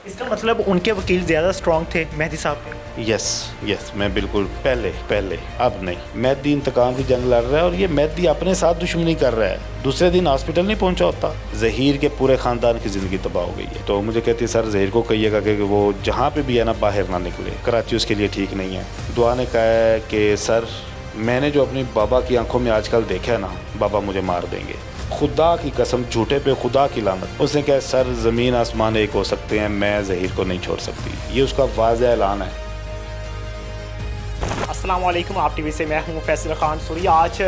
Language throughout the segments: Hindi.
इसका मतलब उनके वकील ज़्यादा स्ट्रॉन्ग थे मेहदी साहब? यस यस, मैं बिल्कुल पहले अब नहीं। मेहदी इंतकाम की जंग लड़ रहा है और ये मेहदी अपने साथ दुश्मनी कर रहा है। दूसरे दिन हॉस्पिटल नहीं पहुंचा होता, ज़हीर के पूरे ख़ानदान की ज़िंदगी तबाह हो गई है। तो मुझे कहती है सर ज़हीर को कहिएगा कि वो जहाँ पे भी है ना बाहर ना निकले, कराची उसके लिए ठीक नहीं है। दुआ ने कहा है कि सर मैंने जो अपनी बाबा की आंखों में आजकल देखा है ना, बाबा मुझे मार देंगे, खुदा की कसम, झूठे पे खुदा की लानत। उसने कहा सर ज़मीन आसमान एक हो सकते हैं, मैं ज़हीर को नहीं छोड़ सकती। ये उसका वाज़ेह ऐलान है। अस्सलाम वालेकुम, आप टीवी से मैं हूं फैसल खान सूरी। आज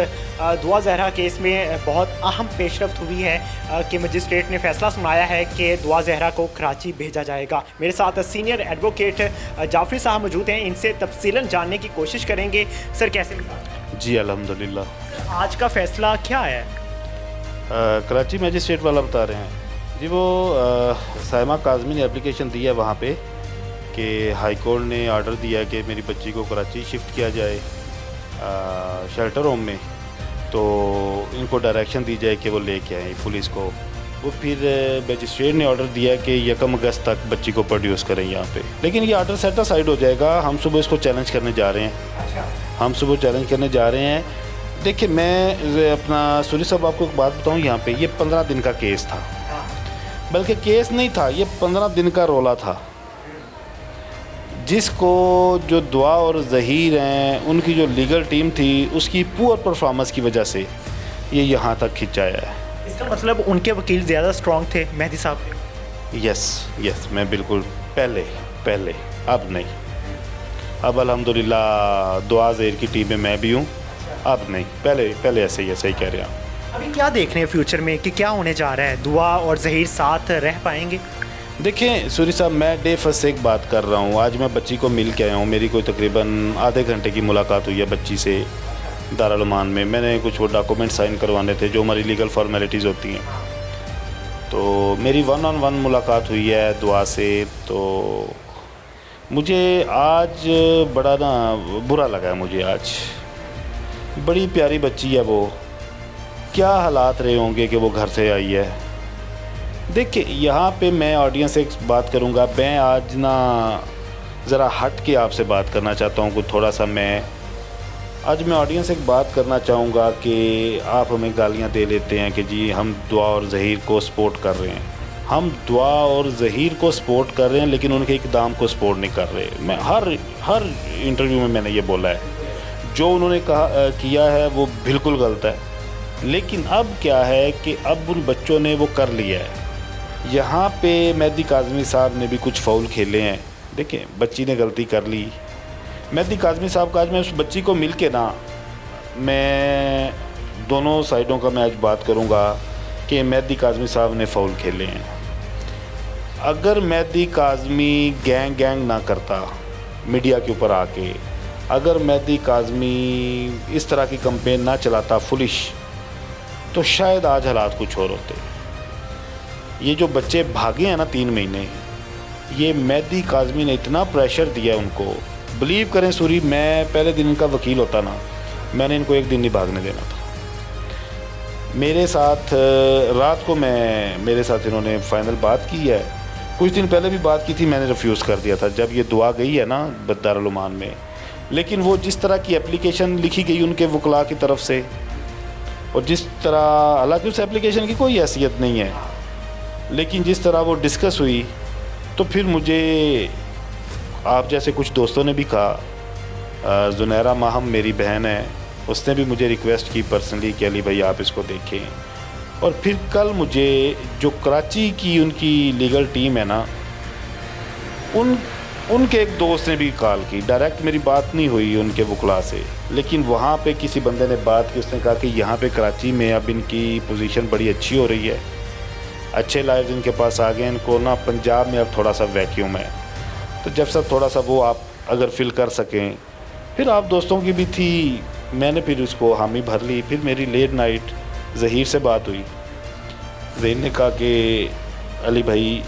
दुआ ज़हरा केस में बहुत अहम पेशरफ्त हुई है कि मजिस्ट्रेट ने फैसला सुनाया है कि दुआ ज़हरा को कराची भेजा जाएगा। मेरे साथ सीनियर एडवोकेट जाफरी साहब मौजूद हैं, इनसे तफसीलन जानने की कोशिश करेंगे। सर कैसे मिजाज? जी अल्हम्दुलिल्लाह। आज का फ़ैसला क्या है? कराची मजिस्ट्रेट वाला बता रहे हैं जी। वो साइमा काज़मी ने एप्लीकेशन दी है वहाँ पे कि हाई कोर्ट ने ऑर्डर दिया कि मेरी बच्ची को कराची शिफ्ट किया जाए शेल्टर होम में, तो इनको डायरेक्शन दी जाए कि वो लेके आए पुलिस को। वो फिर मजिस्ट्रेट ने ऑर्डर दिया कि 1 अगस्त तक बच्ची को प्रोड्यूस करें यहाँ पे। लेकिन ये ऑर्डर सेटिस्फाइड हो जाएगा। हम सुबह इसको चैलेंज करने जा रहे हैं। देखिए मैं अपना सूरी साहब आपको एक बात बताऊँ, यहाँ पे ये 15 दिन का केस था, बल्कि केस नहीं था, ये 15 दिन का रोला था, जिसको जो दुआ और ज़हीर हैं उनकी जो लीगल टीम थी उसकी पुअर परफॉर्मेंस की वजह से ये यहाँ तक खिंचाया है। इसका मतलब उनके वकील ज़्यादा स्ट्रॉन्ग थे मेहदी साहब? यस, मैं बिल्कुल पहले अब नहीं। अब अल्हम्दुलिल्लाह दुआ ज़हीर की टीम में मैं भी हूँ, अब नहीं। पहले ऐसे ही कह रहे हैं। अभी क्या देख रहे हैं फ्यूचर में कि क्या होने जा रहा है? दुआ और ज़हीर साथ रह पाएंगे? देखें सूरी साहब, मैं डे फर्स्ट से एक बात कर रहा हूँ। आज मैं बच्ची को मिल के आया हूँ। मेरी कोई तकरीबन आधे घंटे की मुलाकात हुई है बच्ची से दारुल उमान में। मैंने कुछ वो डॉक्यूमेंट साइन करवाने थे जो हमारी लीगल फॉर्मेलिटीज़ होती हैं, तो मेरी 1-on-1 मुलाकात हुई है दुआ से। तो मुझे आज बड़ा ना बुरा लगा है। मुझे आज बड़ी प्यारी बच्ची है वो, क्या हालात रहे होंगे कि वो घर से आई है। देखिए यहाँ पे मैं ऑडियंस से एक बात करूँगा। मैं आज ना ज़रा हट के आपसे बात करना चाहता हूँ कुछ थोड़ा सा। मैं ऑडियंस से एक बात करना चाहूँगा कि आप हमें गालियाँ दे लेते हैं कि जी हम दुआ और ज़हीर को सपोर्ट कर रहे हैं। हम दुआ और ज़हीर को सपोर्ट कर रहे हैं, लेकिन उनके इक़दाम को सपोर्ट नहीं कर रहे। मैं हर इंटरव्यू में मैंने ये बोला है, जो उन्होंने किया है वो बिल्कुल गलत है। लेकिन अब क्या है कि अब उन बच्चों ने वो कर लिया है। यहाँ पे मेहदी काज़मी साहब ने भी कुछ फ़ाउल खेले हैं। देखिए बच्ची ने गलती कर ली। मेहदी काज़मी साहब का आज मैं उस बच्ची को मिल के ना, मैं दोनों साइडों का मैं आज बात करूँगा कि मेहदी काज़मी साहब ने फ़ाउल खेले हैं। अगर मेहदी काज़मी गैंग ना करता मीडिया के ऊपर आके, अगर मेहदी काज़मी इस तरह की कंपेन ना चलाता फुलिश, तो शायद आज हालात कुछ और होते। ये जो बच्चे भागे हैं ना 3 महीने, ये मेहदी काज़मी ने इतना प्रेशर दिया है उनको। बिलीव करें सूरी, मैं पहले दिन इनका वकील होता ना, मैंने इनको एक दिन नहीं भागने देना था। मेरे साथ रात को मेरे साथ इन्होंने फ़ाइनल बात की है। कुछ दिन पहले भी बात की थी, मैंने रिफ्यूज़ कर दिया था जब ये दुआ गई है ना दारुल उमान में। लेकिन वो जिस तरह की एप्लीकेशन लिखी गई उनके वकला की तरफ से, और जिस तरह, हालांकि उस एप्लीकेशन की कोई हैसियत नहीं है, लेकिन जिस तरह वो डिस्कस हुई, तो फिर मुझे आप जैसे कुछ दोस्तों ने भी कहा, जुनैरा माहम मेरी बहन है, उसने भी मुझे रिक्वेस्ट की पर्सनली कि अली भाई आप इसको देखें। और फिर कल मुझे जो कराची की उनकी लीगल टीम है ना, उनके एक दोस्त ने भी कॉल की। डायरेक्ट मेरी बात नहीं हुई उनके वकला से, लेकिन वहाँ पे किसी बंदे ने बात की। उसने कहा कि यहाँ पे कराची में अब इनकी पोजीशन बड़ी अच्छी हो रही है, अच्छे लायर्स इनके पास आ गए, इनको ना पंजाब में अब थोड़ा सा वैक्यूम है। तो जब सब थोड़ा सा वो आप अगर फिल कर सकें, फिर आप दोस्तों की भी थी, मैंने फिर उसको हामी भर ली। फिर मेरी लेट नाइट ज़हीर से बात हुई। ज़हीर ने कहा कि अली भाई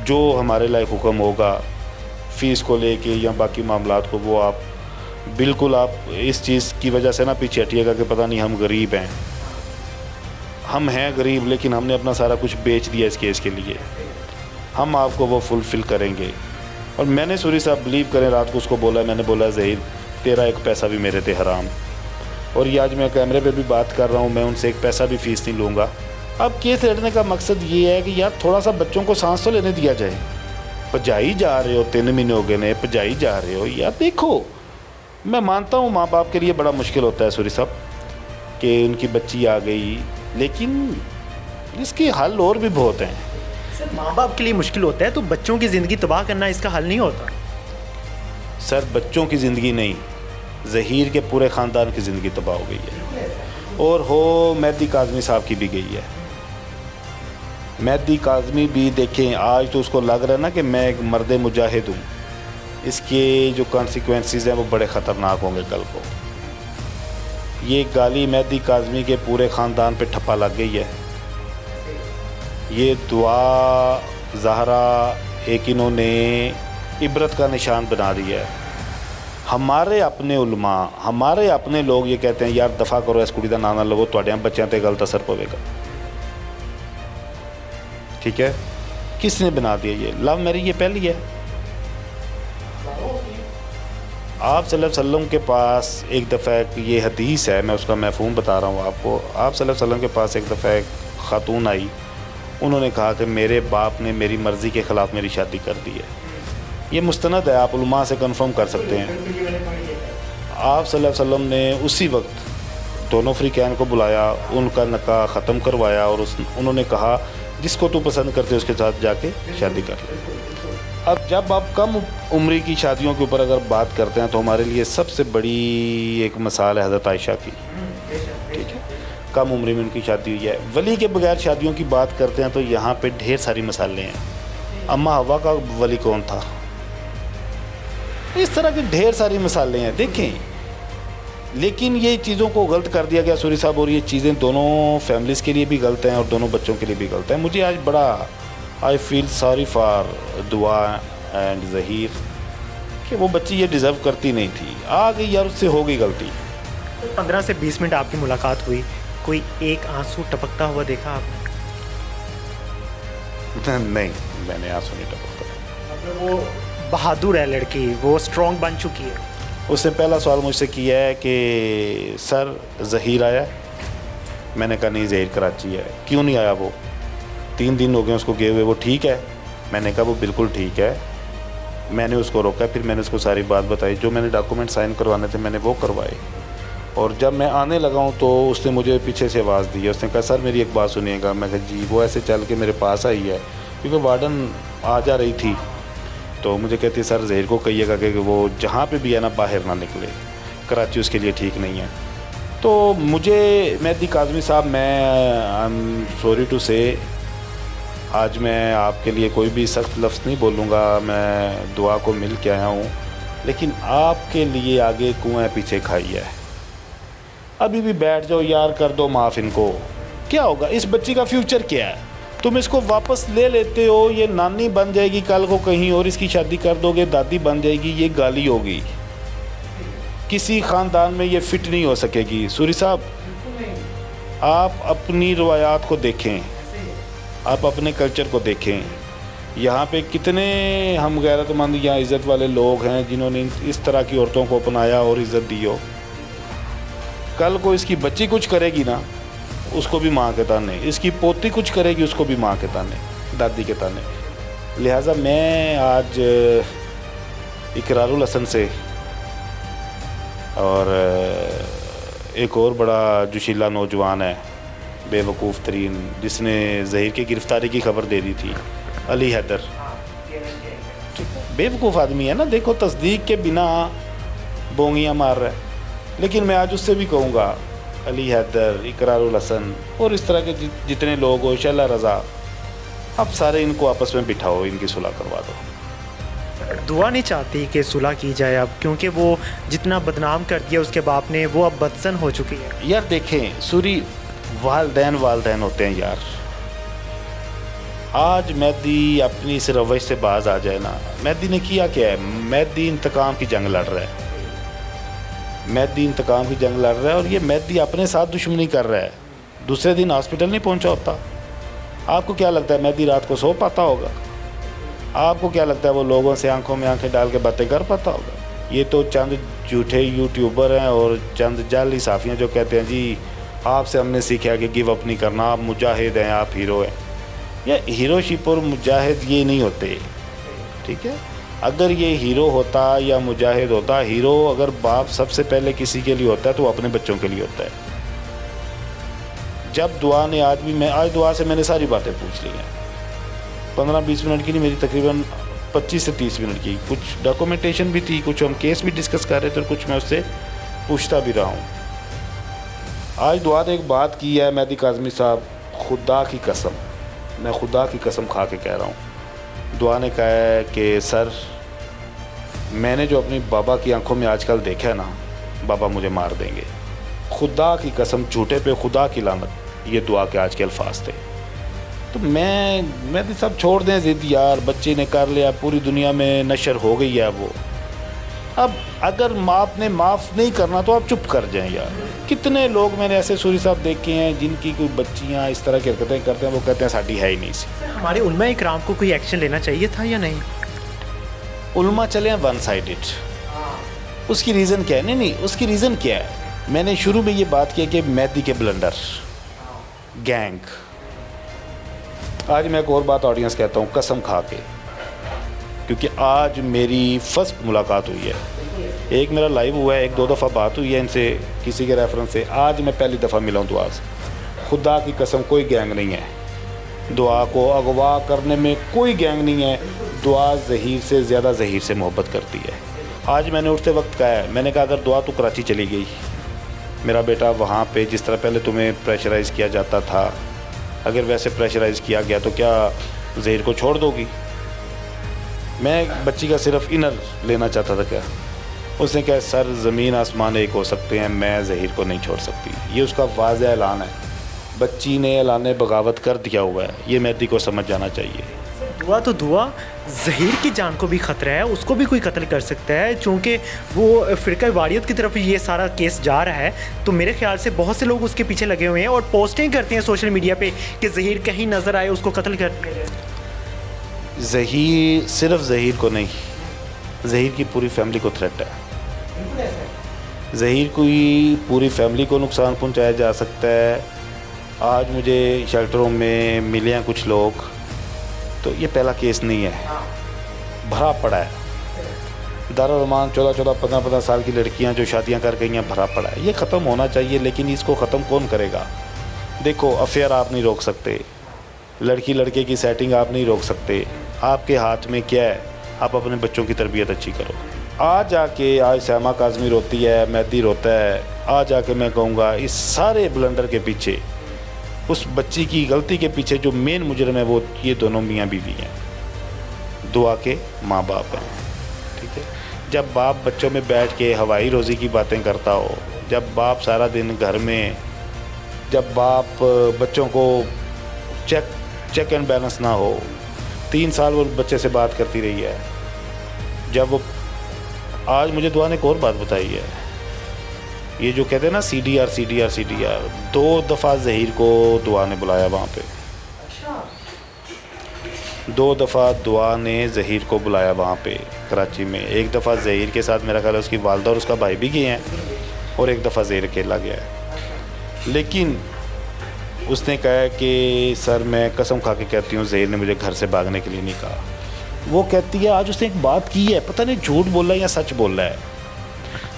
जो हमारे लायक हुक्म होगा फ़ीस को लेके या बाकी मामलात को, वो आप बिल्कुल आप इस चीज़ की वजह से ना पीछे हटिएगा कि पता नहीं हम गरीब हैं। हम हैं गरीब, लेकिन हमने अपना सारा कुछ बेच दिया इस केस के लिए। हम आपको वो फुलफ़िल करेंगे। और मैंने सूरी साहब बिलीव करें रात को उसको बोला, मैंने बोला ज़हीर तेरा एक पैसा भी मेरे थे हराम, और ये आज मैं कैमरे पे भी बात कर रहा हूँ, मैं उनसे एक पैसा भी फ़ीस नहीं लूँगा। अब केस लड़ने का मकसद ये है कि यार थोड़ा सा बच्चों को सांस तो लेने दिया जाए। पजाई जा रहे हो, 3 महीने हो गए ने, पजाई जा रहे हो यार। देखो मैं मानता हूँ माँ बाप के लिए बड़ा मुश्किल होता है सूरी साहब कि उनकी बच्ची आ गई, लेकिन इसके हल और भी बहुत हैं। सर माँ बाप के लिए मुश्किल होता है तो बच्चों की ज़िंदगी तबाह करना इसका हल नहीं होता। सर बच्चों की ज़िंदगी नहीं, ज़हीर के पूरे ख़ानदान की ज़िंदगी तबाह हो गई है। और हो मेहदी काज़मी साहब की भी गई है। मेहदी काज़मी भी देखें, आज तो उसको लग रहा है ना कि मैं एक मर्द मुजाहिद हूँ, इसके जो कॉन्सिक्वेंसेस हैं वो बड़े ख़तरनाक होंगे कल को। ये गाली मेहदी काज़मी के पूरे ख़ानदान पे ठप्पा लग गई है। ये दुआ ज़हरा एक इन्होंने इबरत का निशान बना दिया है। हमारे अपने उलमा, हमारे अपने लोग ये कहते हैं यार दफ़ा करो इस कुड़ी का नाम ना लवो, तुहाडे बच्चों पर गलत असर पवेगा। ठीक है, किसने बना दिया ये? लव मैरिज ये पहली है। आप सल्लल्लाहु अलैहि वसल्लम के पास एक दफ़ा, ये हदीस है, मैं उसका मफ़हूम बता रहा हूँ आपको। आप सल्लल्लाहु अलैहि वसल्लम के पास एक दफ़ा एक ख़ातून आई, उन्होंने कहा कि मेरे बाप ने मेरी मर्ज़ी के ख़िलाफ़ मेरी शादी कर दी है। ये मुस्तनद है, आप उलमा से कंफर्म कर सकते हैं। आप सल्लल्लाहु अलैहि वसल्लम ने उसी वक्त दोनों फ़रीक़ैन को बुलाया, उनका निकाह ख़त्म करवाया और उन्होंने कहा जिसको तू पसंद करते उसके साथ जाके शादी कर ले। अब जब आप कम उम्र की शादियों के ऊपर अगर बात करते हैं तो हमारे लिए सबसे बड़ी एक मिसाल है हज़रत आयशा की। ठीक है, कम उम्र में उनकी शादी हुई है। वली के बगैर शादियों की बात करते हैं तो यहाँ पे ढेर सारी मिसालें हैं। अम्मा हवा का वली कौन था? इस तरह की ढेर सारी मिसालें हैं, देखें। लेकिन ये चीज़ों को गलत कर दिया गया सूरी साहब, और ये चीज़ें दोनों फैमिलीज़ के लिए भी गलत हैं और दोनों बच्चों के लिए भी गलत हैं। मुझे आज बड़ा आई फील सॉरी फॉर दुआ एंड ज़हीर कि वो बच्ची ये डिज़र्व करती नहीं थी, आ गई यार, उससे हो गई गलती। 15 से 20 मिनट आपकी मुलाकात हुई, कोई एक आंसू टपकता हुआ देखा आपने? नहीं, मैंने आंसू नहीं टपकता। वो बहादुर है लड़की, वो स्ट्रॉन्ग बन चुकी है। उसने पहला सवाल मुझसे किया है कि सर ज़हीर आया? मैंने कहा नहीं, ज़हीर कराची है। क्यों नहीं आया वो? 3 दिन हो गए उसको गए हुए, वो ठीक है? मैंने कहा वो बिल्कुल ठीक है। मैंने उसको रोका, फिर मैंने उसको सारी बात बताई, जो मैंने डॉक्यूमेंट साइन करवाने थे मैंने वो करवाए। और जब मैं आने लगा हूँ तो उसने मुझे पीछे से आवाज़ दी है। उसने कहा सर मेरी एक बात सुनिएगा। मैं कहा जी। वो ऐसे चल के मेरे पास आई है, क्योंकि वार्डन आ जा रही थी, तो मुझे कहती है सर ज़हीर को कहिएगा कि वो जहाँ पे भी है ना बाहर ना निकले, कराची उसके लिए ठीक नहीं है। तो मुझे मेहदी काज़मी साहब, मैं आई एम सॉरी टू से, आज मैं आपके लिए कोई भी सख्त लफ्ज़ नहीं बोलूँगा, मैं दुआ को मिल के आया हूँ, लेकिन आपके लिए आगे कुएँ पीछे खाई है। अभी भी बैठ जाओ यार, कर दो माफ़ इनको। क्या होगा? इस बच्ची का फ्यूचर क्या है? तुम इसको वापस ले लेते हो, ये नानी बन जाएगी कल को कहीं और, इसकी शादी कर दोगे दादी बन जाएगी, ये गाली होगी। किसी ख़ानदान में ये फिट नहीं हो सकेगी। सूरी साहब, आप अपनी रवायात को देखें, आप अपने कल्चर को देखें। यहाँ पे कितने हम गैरतमंद या इज़्ज़त वाले लोग हैं जिन्होंने इस तरह की औरतों को अपनाया और इज़्ज़त दी हो। कल को इसकी बच्ची कुछ करेगी ना, उसको भी माँ के ताने, इसकी पोती कुछ करेगी उसको भी माँ के ताने, दादी के ताने। लिहाजा मैं आज इकरारुल हसन से और एक और बड़ा जोशीला नौजवान है बेवकूफ़ तरीन, जिसने ज़हीर की गिरफ़्तारी की खबर दे दी थी, अली हैदर। बेवकूफ़ आदमी है ना, देखो तस्दीक के बिना बोंगियाँ मार रहा है। लेकिन मैं आज उससे भी कहूँगा, अली हैदर, इकरारुल हसन और इस तरह के जितने लोग हो, शैला रज़ा, अब सारे इनको आपस में बिठाओ, इनकी सुलह करवा दो। दुआ नहीं चाहती कि सुलह की जाए अब, क्योंकि वो जितना बदनाम कर दिया उसके बाप ने, वो अब बदसन हो चुकी है। यार देखें सूरी, वालदैन होते हैं यार। आज मेहदी अपनी इस रवैश से बाज आ जाए ना। मेहदी ने किया क्या है? मेहदी इंतकाम की जंग लड़ रहा है, मेहदी इंतकाम की जंग लड़ रहा है, और ये मेहदी अपने साथ दुश्मनी कर रहा है। दूसरे दिन हॉस्पिटल नहीं पहुंचा होता। आपको क्या लगता है मेहदी रात को सो पाता होगा? आपको क्या लगता है वो लोगों से आंखों में आंखें डाल के बातें कर पाता होगा? ये तो चंद झूठे यूट्यूबर हैं और चंद जाली साफियाँ जो कहते हैं जी आपसे हमने सीखा कि गिव अप नहीं करना, आप मुजाहिद हैं, आप हीरो हैं। या हीरोशिप और मुजाहिद ये नहीं होते, ठीक है? अगर ये हीरो होता या मुजाहिद होता, हीरो अगर बाप सबसे पहले किसी के लिए होता है तो वो अपने बच्चों के लिए होता है। जब दुआ ने आज दुआ से मैंने सारी बातें पूछ ली हैं, 15-20 मिनट की नहीं, मेरी तकरीबन 25 से 30 मिनट की। कुछ डॉक्यूमेंटेशन भी थी, कुछ हम केस भी डिस्कस कर रहे थे और कुछ मैं उससे पूछता भी रहा हूँ। आज दुआ ने एक बात की है, मेहदी काज़मी साहब, खुदा की कसम, मैं खुदा की कसम खा के कह रहा हूँ, दुआ ने कहा है कि सर मैंने जो अपनी बाबा की आंखों में आजकल देखा है ना, बाबा मुझे मार देंगे। खुदा की कसम, झूठे पे खुदा की लानत, ये दुआ के आज के अल्फाज थे। तो मैं तो सब छोड़ दें ज़िद यार, बच्चे ने कर लिया, पूरी दुनिया में नशर हो गई है वो। अब अगर आपने माफ़ नहीं करना तो आप चुप कर जाएं यार। कितने लोग मैंने ऐसे सूरी साहब देखे हैं जिनकी कोई बच्चियां इस तरह की हरकतें करते हैं, वो कहते हैं साड़ी है ही नहीं सी। हमारे उलमा इकराम को कोई एक्शन लेना चाहिए था या नहीं? उलमा चले हैं वन साइडेड, उसकी रीज़न क्या है? नहीं, उसकी रीज़न क्या है? मैंने शुरू में ये बात की कि मेहदी के ब्लंडर गैंग। आज मैं एक और बात ऑडियंस कहता हूँ कसम खा के, क्योंकि आज मेरी फर्स्ट मुलाकात हुई है। एक मेरा लाइव हुआ है, 1-2 दफ़ा बात हुई है इनसे किसी के रेफरेंस से। आज मैं पहली दफ़ा मिला हूँ दुआ से। खुदा की कसम कोई गैंग नहीं है, दुआ को अगवा करने में कोई गैंग नहीं है। दुआ ज़हीर से ज़्यादा ज़हीर से मोहब्बत करती है। आज मैंने उठते वक्त कहा है, मैंने कहा अगर दुआ तो कराची चली गई, मेरा बेटा वहाँ पे जिस तरह पहले तुम्हें प्रेशराइज़ किया जाता था, अगर वैसे प्रेशराइज़ किया गया तो क्या ज़हीर को छोड़ दोगी? मैं बच्ची का सिर्फ इनर लेना चाहता था। क्या उसने कहा सर ज़मीन आसमान एक हो सकते हैं, मैं ज़हीर को नहीं छोड़ सकती। ये उसका वाज़ेह ऐलान है। बच्ची ने ऐलान बगावत कर दिया हुआ है, ये मेहदी को समझ जाना चाहिए। दुआ तो दुआ, ज़हीर की जान को भी ख़तरा है, उसको भी कोई कत्ल कर सकता है, चूँकि वो फ़िरका वारियत की तरफ ये सारा केस जा रहा है। तो मेरे ख्याल से बहुत से लोग उसके पीछे लगे हुए हैं और पोस्टिंग करते हैं सोशल मीडिया पे कि ज़हीर कहीं नज़र आए उसको कत्ल कर दिया। ज़हीर सिर्फ ज़हीर को नहीं, ज़हीर की पूरी फैमिली को थ्रेट है। ज़हीर की पूरी फैमिली को नुकसान पहुंचाया जा सकता है। आज मुझे शेल्टरों में मिले हैं कुछ लोग, तो ये पहला केस नहीं है, भरा पड़ा है। दारुल अमान 14-14, 15-15 साल की लड़कियां जो शादियां कर गई हैं, भरा पड़ा है। ये ख़त्म होना चाहिए, लेकिन इसको ख़त्म कौन करेगा? देखो, अफेयर आप नहीं रोक सकते, लड़की लड़के की सेटिंग आप नहीं रोक सकते। आपके हाथ में क्या है? आप अपने बच्चों की तरबियत अच्छी करो। आज जाके आज सैमा काज़मी रोती है, मेहदी रोता है, आज जाके मैं कहूँगा इस सारे ब्लंडर के पीछे, उस बच्ची की गलती के पीछे जो मेन मुजरिम है वो ये दोनों मियाँ बीवी हैं, दुआ के माँ बाप हैं, ठीक है? जब बाप बच्चों में बैठ के हवाई रोज़ी की बातें करता हो, जब बाप सारा दिन घर में, जब बाप बच्चों को चेक एंड बैलेंस ना हो, 3 साल वो बच्चे से बात करती रही है। जब वो आज मुझे दुआ ने एक और बात बताई है, ये जो कहते हैं ना CDR 2 दफ़ा ज़हीर को दुआ ने बुलाया वहाँ पे। 2 दफ़ा दुआ ने ज़हीर को बुलाया वहाँ पे कराची में। एक दफ़ा ज़हीर के साथ मेरा ख्याल है उसकी वालदा और उसका भाई भी गए हैं, और एक दफ़ा ज़हीर अकेला गया है। लेकिन उसने कहा है कि सर मैं कसम खा के कहती हूँ ज़हीर ने मुझे घर से भागने के लिए नहीं कहा। वो कहती है, आज उसने एक बात की है, पता नहीं झूठ बोल रहा है या सच बोल रहा है,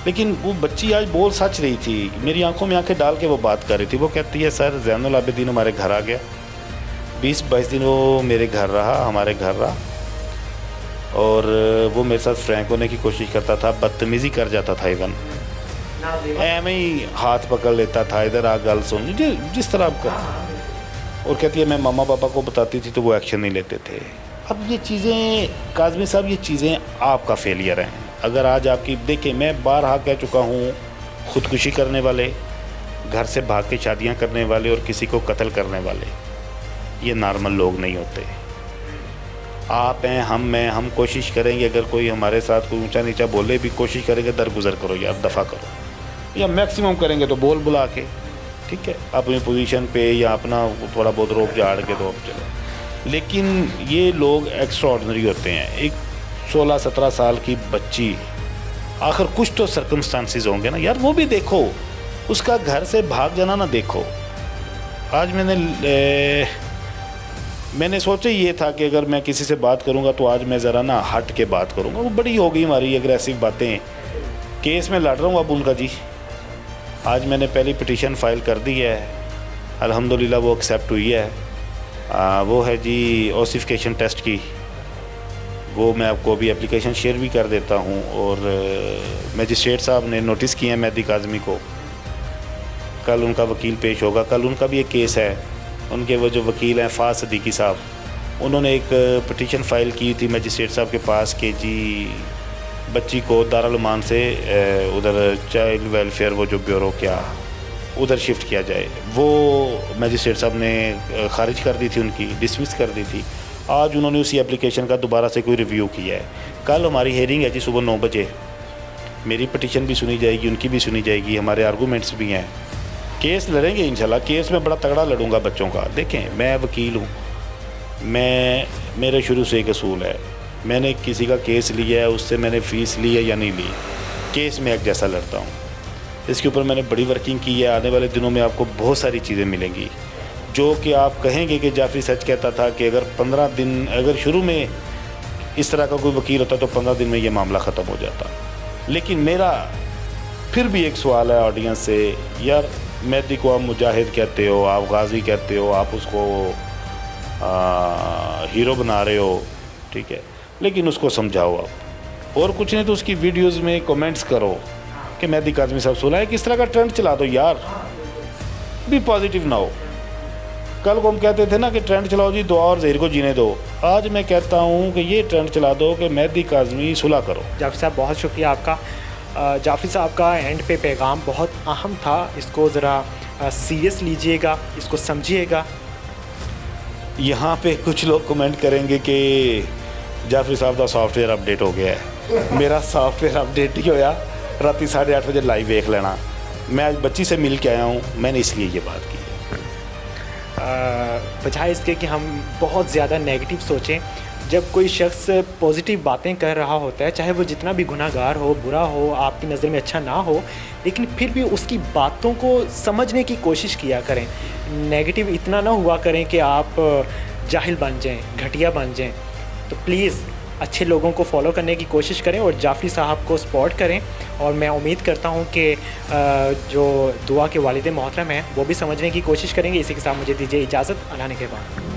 लेकिन वो बच्ची आज बोल सच रही थी। मेरी आंखों में आंखें डाल के वो बात कर रही थी। वो कहती है सर ज़ैनुल आबिदीन हमारे घर आ गया, 20-22 दिन वो मेरे घर रहा, हमारे घर रहा, और वो मेरे साथ फ्रैंक होने की कोशिश करता था, बदतमीज़ी कर जाता था, इवन एवं ही हाथ पकड़ लेता था, इधर आ गल सुन, जिस तरह आप कर। और कहती है मैं मामा पापा को बताती थी तो वो एक्शन नहीं लेते थे। अब ये चीज़ें काज़मी साहब, ये चीज़ें आपका फेलियर हैं। अगर आज आपकी देखें, मैं बारहा कह चुका हूँ, ख़ुदकुशी करने वाले, घर से भाग के शादियाँ करने वाले और किसी को कत्ल करने वाले, ये नॉर्मल लोग नहीं होते। आप हैं, हम कोशिश करेंगे, अगर कोई हमारे साथ कोई ऊंचा नीचा बोले भी, कोशिश करेंगे दरगुजर करो या दफ़ा करो, या मैक्सिमम करेंगे तो बोल बुला के, ठीक है, अपनी पोजीशन पे या अपना थोड़ा बहुत रोक झाड़ के तो अब चलो। लेकिन ये लोग एक्स्ट्राऑर्डिनरी होते हैं। एक 16-17 साल की बच्ची, आखिर कुछ तो सर्कमस्टांसिस होंगे ना यार, वो भी देखो, उसका घर से भाग जाना ना देखो। आज मैंने सोचा ये था कि अगर मैं किसी से बात करूंगा तो आज मैं ज़रा ना हट के बात करूंगा। वो बड़ी हो गई हमारी एग्रेसिव बातें। केस में लड़ रहा हूँ अबुल का जी। आज मैंने पहली पिटीशन फाइल कर दी है, अल्हम्दुलिल्लाह वो एक्सेप्ट हुई है। वो है जी ओसिफिकेशन टेस्ट की, वो मैं आपको अभी एप्लीकेशन शेयर भी कर देता हूँ। और मजिस्ट्रेट साहब ने नोटिस किए हैं मेहदी काज़मी को। कल उनका वकील पेश होगा। कल उनका भी एक केस है। उनके वो जो वकील हैं फ़ाज़ सदीकी साहब, उन्होंने एक पिटीशन फ़ाइल की थी मजिस्ट्रेट साहब के पास कि जी बच्ची को दारुल उमान से उधर चाइल्ड वेलफेयर वो जो ब्यूरो क्या उधर शिफ्ट किया जाए। वो मजिस्ट्रेट साहब ने ख़ारिज कर दी थी, उनकी डिसमिस कर दी थी। आज उन्होंने उसी एप्लीकेशन का दोबारा से कोई रिव्यू किया है। कल हमारी हेयरिंग है जी सुबह 9 बजे। मेरी पिटीशन भी सुनी जाएगी, उनकी भी सुनी जाएगी, हमारे आर्गूमेंट्स भी हैं। केस लड़ेंगे इंशाल्लाह। केस में बड़ा तगड़ा लड़ूंगा बच्चों का। देखें, मैं वकील हूँ, मेरे शुरू से एक असूल है, मैंने किसी का केस लिया है, उससे मैंने फ़ीस ली है या नहीं ली, केस में एक जैसा लड़ता हूँ। इसके ऊपर मैंने बड़ी वर्किंग की है। आने वाले दिनों में आपको बहुत सारी चीज़ें मिलेंगी जो कि आप कहेंगे कि जाफरी सच कहता था कि अगर 15 दिन, अगर शुरू में इस तरह का कोई वकील होता तो 15 दिन में ये मामला ख़त्म हो जाता। लेकिन मेरा फिर भी एक सवाल है ऑडियंस से, यार मेहदी को आप मुजाहिद कहते हो, आप गाजी कहते हो, आप उसको हीरो बना रहे हो, ठीक है, लेकिन उसको समझाओ आप। और कुछ नहीं तो उसकी वीडियोस में कमेंट्स करो कि मेहदी काज़मी साहब सुना किस तरह का ट्रेंड चला दो यार, भी पॉजिटिव ना हो। कल को हम कहते थे ना कि ट्रेंड चलाओ जी दुआ और ज़हर को जीने दो। आज मैं कहता हूँ कि ये ट्रेंड चला दो कि मेहदी काज़मी सुलह करो। जाफरी साहब बहुत शुक्रिया आपका। जाफरी साहब का एंड पे पैगाम बहुत अहम था, इसको ज़रा सीरियस लीजिएगा, इसको समझिएगा। यहाँ पे कुछ लोग कमेंट करेंगे कि जाफरी साहब का सॉफ्टवेयर अपडेट हो गया है। मेरा सॉफ्टवेयर अपडेट ही होया, रात 8:30 बजे लाइव देख लेना। मैं आज बच्ची से मिल के आया हूँ, मैंने इसलिए ये बात की। बजाय इसके कि हम बहुत ज़्यादा नेगेटिव सोचें, जब कोई शख्स पॉजिटिव बातें कर रहा होता है, चाहे वो जितना भी गुनाहगार हो, बुरा हो, आपकी नज़र में अच्छा ना हो, लेकिन फिर भी उसकी बातों को समझने की कोशिश किया करें। नेगेटिव इतना ना हुआ करें कि आप जाहिल बन जाएं, घटिया बन जाएं। तो प्लीज़ अच्छे लोगों को फॉलो करने की कोशिश करें और जाफरी साहब को सपोर्ट करें। और मैं उम्मीद करता हूं कि जो दुआ के वालिद मोहतरम हैं वो भी समझने की कोशिश करेंगे। इसी के साथ मुझे दीजिए इजाज़त। अल्लाह ने के बाद।